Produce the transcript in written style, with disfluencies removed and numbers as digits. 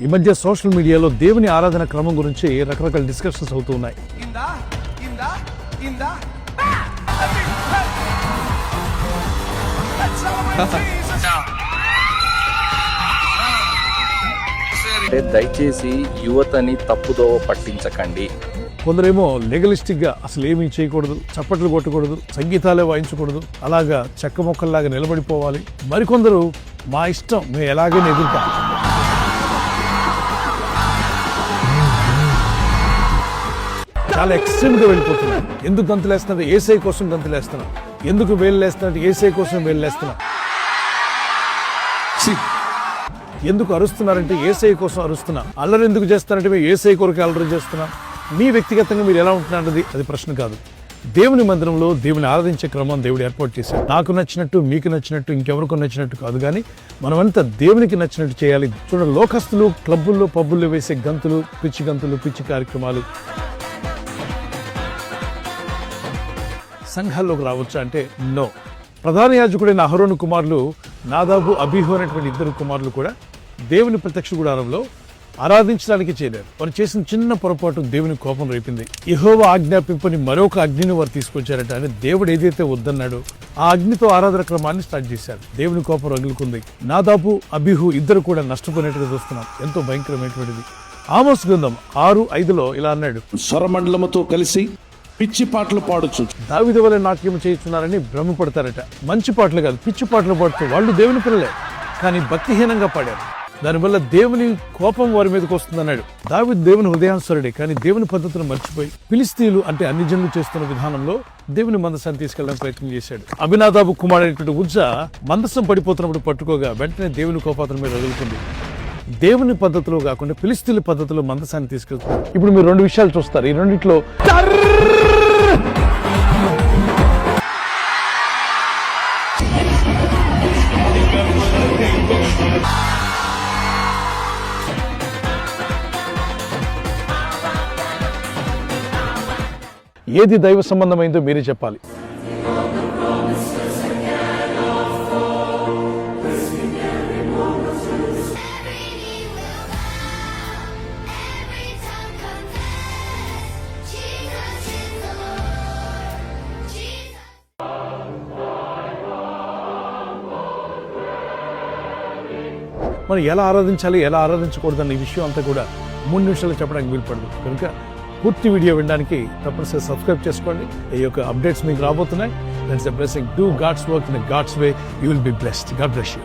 ఈ మధ్య సోషల్ మీడియాలో దేవుని ఆరాధన క్రమం గురించి రకరకాల డిస్కషన్స్ అవుతూ ఉన్నాయి. దయచేసి యువతని తప్పుదోవ పట్టించకండి. కొందరేమో లెగలిస్టిక్ గా అసలు ఏమీ చేయకూడదు, చప్పట్లు కొట్టకూడదు, సంగీతాలే వాయించకూడదు, అలాగా చెక్క మొక్కల్లాగా నిలబడిపోవాలి. మరికొందరు మా ఇష్టం, మేము ఎలాగైనా ఎదుగుతాం. చాలా ఎక్స్ట్రీమ్ గా వెళ్ళిపోతున్నాం. ఎందుకు గంతులేస్తున్నారు? ఏసై కోసం గంతులేస్తున్నాం. ఎందుకు వేలు లేస్తున్నట్టు? ఏసై కోసం వేలు లేస్తున్నాం. ఎందుకు అరుస్తున్నారంటే ఏసై కోసం అరుస్తున్నాం. అల్లరి ఎందుకు చేస్తారంటే మేము ఏసై కొరకు అల్లరి చేస్తున్నాం. మీ వ్యక్తిగతంగా మీరు ఎలా ఉంటున్నది అది ప్రశ్న కాదు. దేవుని మందిరంలో దేవుని ఆరాధించే క్రమం దేవుడు ఏర్పాటు చేశాడు. నాకు నచ్చినట్టు, మీకు నచ్చినట్టు, ఇంకెవరికో నచ్చినట్టు కాదు, కానీ మనమంతా దేవునికి నచ్చినట్టు చేయాలి. చూడండి, లోకస్తులు క్లబ్బుల్లో పబ్బుల్లో వేసే గంతులు, పిచ్చి కార్యక్రమాలు సంఘాల్లోకి రావచ్చా అంటే నో. ప్రధాన యాజకుడైన అహరోను కుమారులు నాదాబు, అబీహు అనేటువంటి ఇద్దరు కుమారులు కూడా దేవుని ప్రత్యక్ష గుడారంలో ఆరాధించడానికి చేరారు. వారు చేసిన చిన్న పొరపాటు దేవుని కోపం రేపింది. యెహోవా ఆజ్ఞాపింపని మరొక అగ్నిని వారు తీసుకొచ్చారట. అని దేవుడు ఏదైతే వద్దన్నాడో ఆ అగ్నితో ఆరాధన క్రమాన్ని స్టార్ట్ చేశారు. దేవుని కోపం రగులుకుంది. నాదాబు, అబీహు ఇద్దరు కూడా నష్టపోయినట్టుగా చూస్తున్నాం. ఎంతో భయంకరమైనటువంటిది. ఆమోస్ గ్రంథం 6:5 ఇలా అన్నాడు, స్వరమండలముతో కలిసి పిచ్చి పాటలు పాడొచ్చు. దావీదు వలె నాట్యం చేస్తున్నారని భ్రమపడతారట. మంచి పాటలు కాదు, పిచ్చి పాటలు పాడుతూ వాళ్ళు దేవుని పిల్లలే, కానీ భక్తిహీనంగా పాడారు. దానివల్ల దేవుని కోపం వారి మీదకి వస్తుందన్నాడు. దావీదు దేవుని హృదయానుసరుడే, కానీ దేవుని పద్ధతులను మర్చిపోయి ఫిలిస్తీయులు అంటే అన్ని జనులు చేస్తున్న విధానంలో దేవుని మందసాన్ని తీసుకెళ్లడానికి ప్రయత్నం చేశాడు. అబినాదాబు కుమారుడైనటువంటి ఉజ్జా మందసం పడిపోతున్నప్పుడు పట్టుకోగా వెంటనే దేవుని కోపాతన మీద రగులుకుంది. దేవుని పద్ధతిలో కాకుండా ఫిలిస్తీయుల పద్ధతిలో మందసాన్ని తీసుకెళ్తున్నారు. ఇప్పుడు మీరు రెండు విషయాలు చూస్తారు. ఈ రెండిట్లో ఏది దైవ సంబంధమైందో మీరే చెప్పాలి. మనం ఎలా ఆరాధించాలి, ఎలా ఆరాధించకూడదు అన్న ఈ విషయం అంతా కూడా 3 నిమిషాలు చెప్పడానికి వీలుపడదు. కనుక పూర్తి వీడియో వినడానికి తప్పనిసరిగా సబ్స్క్రైబ్ చేసుకోండి. ఈ యొక్క అప్డేట్స్ మీకు రాబోతున్నాయి. That's the blessing. Do God's work in God's way. You will be blessed. God bless you.